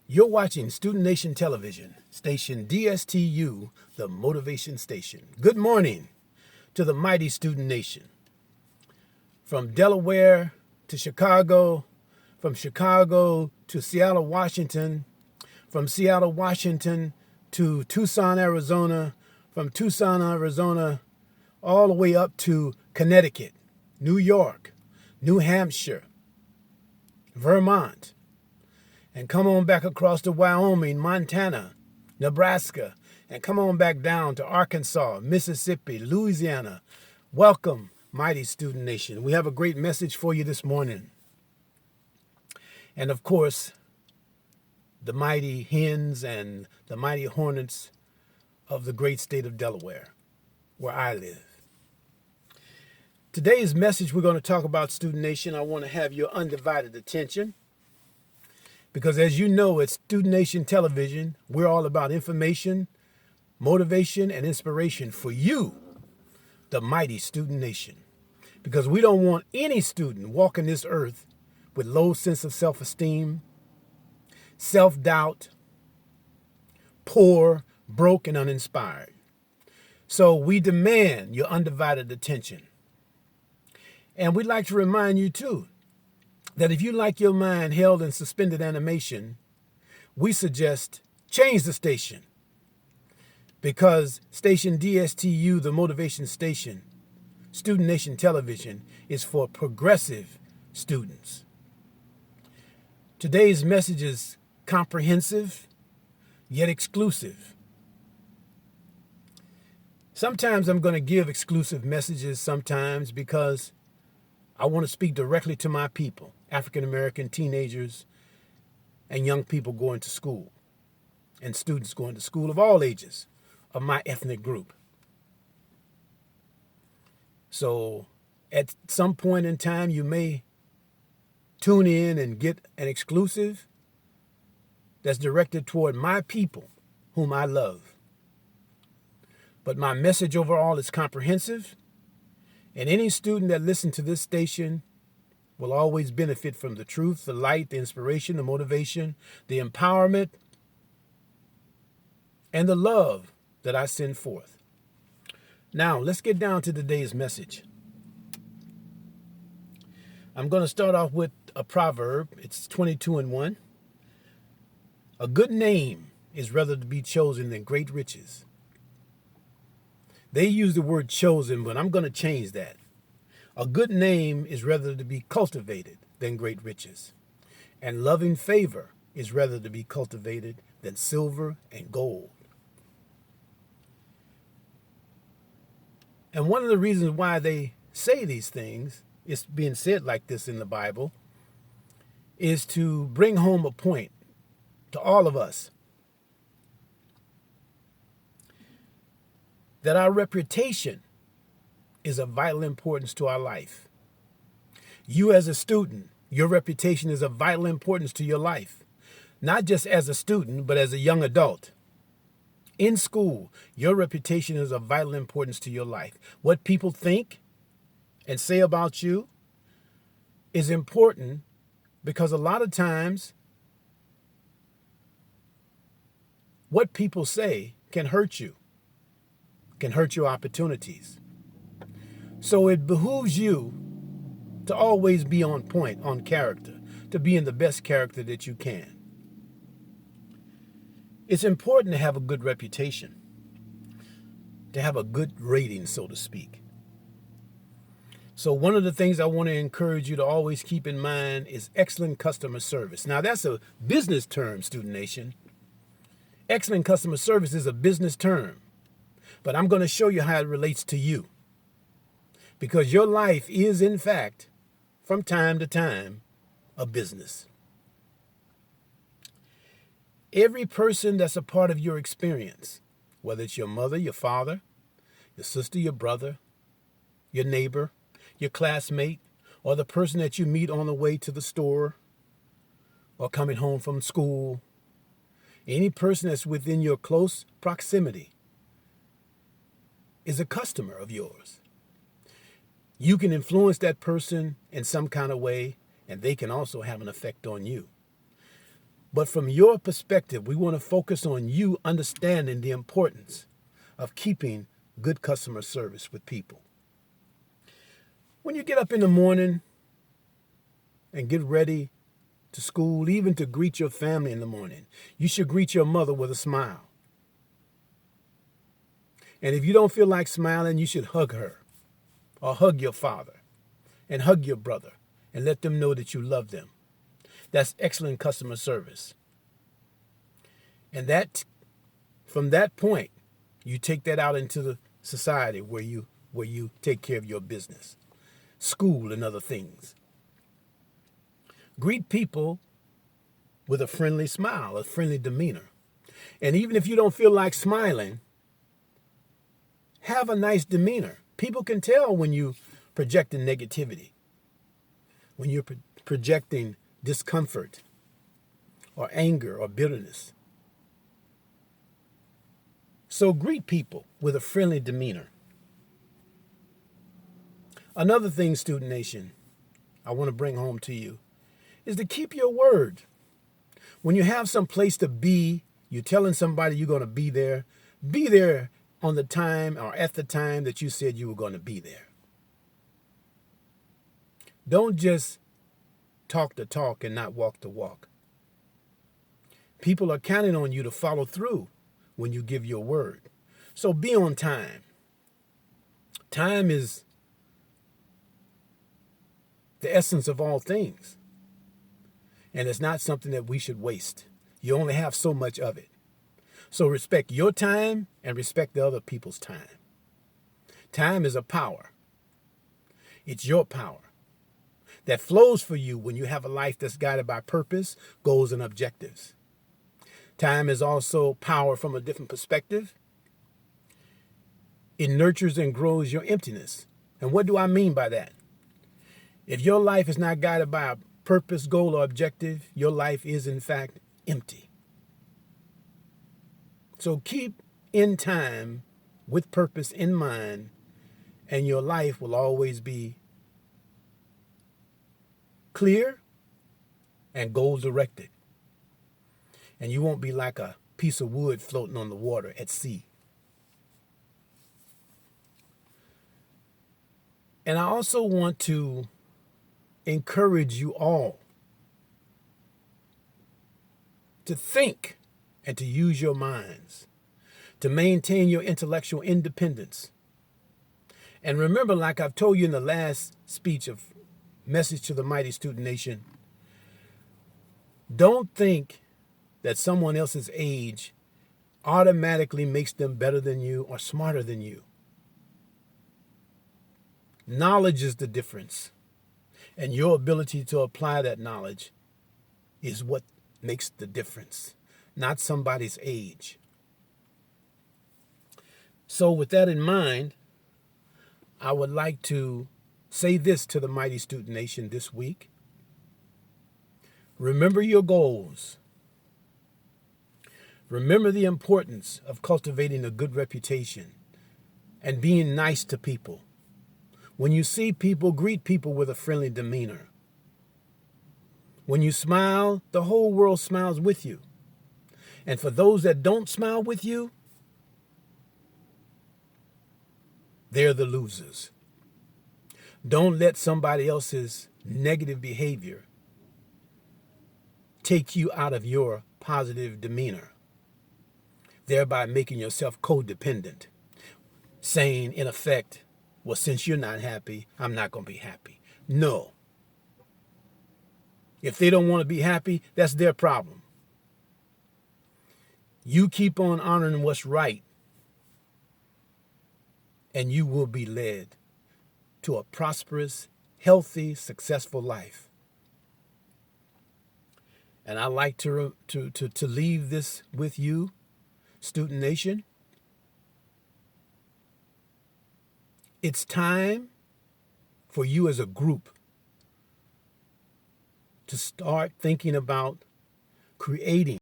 You're watching Student Nation Television, station DSTU, the Motivation Station. Good morning to the mighty Student Nation. From Delaware to Chicago, from Chicago to Seattle, Washington, from Seattle, Washington to Tucson, Arizona, from Tucson, Arizona, all the way up to Connecticut, New York, New Hampshire, Vermont, and come on back across to Wyoming, Montana, Nebraska, and come on back down to Arkansas, Mississippi, Louisiana. Welcome, mighty Student Nation. We have a great message for you this morning. And of course, the mighty hens and the mighty hornets of the great state of Delaware, where I live. Today's message, we're going to talk about Student Nation. I want to have your undivided attention. Because as you know, at Student Nation Television, we're all about information, motivation, and inspiration for you, the mighty Student Nation. Because we don't want any student walking this earth with low sense of self-esteem, self-doubt, poor, broke, and uninspired. So we demand your undivided attention. And we'd like to remind you, too, that if you like your mind held in suspended animation, we suggest change the station. Because station DSTU, the Motivation Station, Student Nation Television, is for progressive students. Today's message is comprehensive, yet exclusive. Sometimes I'm going to give exclusive messages sometimes because I want to speak directly to my people, African-American teenagers and young people going to school, and students going to school of all ages of my ethnic group. So at some point in time, you may tune in and get an exclusive that's directed toward my people, whom I love. But my message overall is comprehensive. And any student that listens to this station will always benefit from the truth, the light, the inspiration, the motivation, the empowerment, and the love that I send forth. Now, let's get down to today's message. I'm going to start off with a proverb. It's 22:1. A good name is rather to be chosen than great riches. They use the word chosen, but I'm going to change that. A good name is rather to be cultivated than great riches. And loving favor is rather to be cultivated than silver and gold. And one of the reasons why they say these things, it's being said like this in the Bible, is to bring home a point to all of us. That our reputation is of vital importance to our life. You as a student, your reputation is of vital importance to your life. Not just as a student, but as a young adult. In school, your reputation is of vital importance to your life. What people think and say about you is important because a lot of times what people say can hurt you. Can hurt your opportunities. So it behooves you to always be on point, on character, to be in the best character that you can. It's important to have a good reputation, to have a good rating, so to speak. So one of the things I want to encourage you to always keep in mind is excellent customer service. Now that's a business term, Student Nation. Excellent customer service is a business term. But I'm going to show you how it relates to you. Because your life is, in fact, from time to time, a business. Every person that's a part of your experience, whether it's your mother, your father, your sister, your brother, your neighbor, your classmate, or the person that you meet on the way to the store or coming home from school, any person that's within your close proximity, is a customer of yours. You can influence that person in some kind of way, and they can also have an effect on you. But from your perspective, we want to focus on you understanding the importance of keeping good customer service with people. When you get up in the morning and get ready to school, even to greet your family in the morning, you should greet your mother with a smile. And if you don't feel like smiling, you should hug her or hug your father and hug your brother and let them know that you love them. That's excellent customer service. And that, from that point, you take that out into the society where you take care of your business, school, and other things. Greet people with a friendly smile, a friendly demeanor. And even if you don't feel like smiling, have a nice demeanor. People can tell when you projecting negativity, when you're projecting discomfort or anger or bitterness. So greet people with a friendly demeanor. Another thing, Student Nation, I want to bring home to you is to keep your word. When you have some place to be, you're telling somebody you're going to be there on the time or at the time that you said you were going to be there. Don't just talk the talk and not walk the walk. People are counting on you to follow through when you give your word. So be on time. Time is the essence of all things. And it's not something that we should waste. You only have so much of it. So respect your time and respect the other people's time. Time is a power. It's your power that flows for you when you have a life that's guided by purpose, goals, and objectives. Time is also power from a different perspective. It nurtures and grows your emptiness. And what do I mean by that? If your life is not guided by a purpose, goal, or objective, your life is in fact empty. So keep in time with purpose in mind, and your life will always be clear and goal directed. And you won't be like a piece of wood floating on the water at sea. And I also want to encourage you all to think and to use your minds, to maintain your intellectual independence. And remember, like I've told you in the last speech of Message to the Mighty Student Nation, don't think that someone else's age automatically makes them better than you or smarter than you. Knowledge is the difference. And your ability to apply that knowledge is what makes the difference, not somebody's age. So with that in mind, I would like to say this to the Mighty Student Nation this week. Remember your goals. Remember the importance of cultivating a good reputation and being nice to people. When you see people, greet people with a friendly demeanor. When you smile, the whole world smiles with you. And for those that don't smile with you, they're the losers. Don't let somebody else's negative behavior take you out of your positive demeanor, thereby making yourself codependent, saying, in effect, well, since you're not happy, I'm not going to be happy. No. If they don't want to be happy, that's their problem. You keep on honoring what's right, and you will be led to a prosperous, healthy, successful life. And I like to leave this with you, Student Nation. It's time for you as a group to start thinking about creating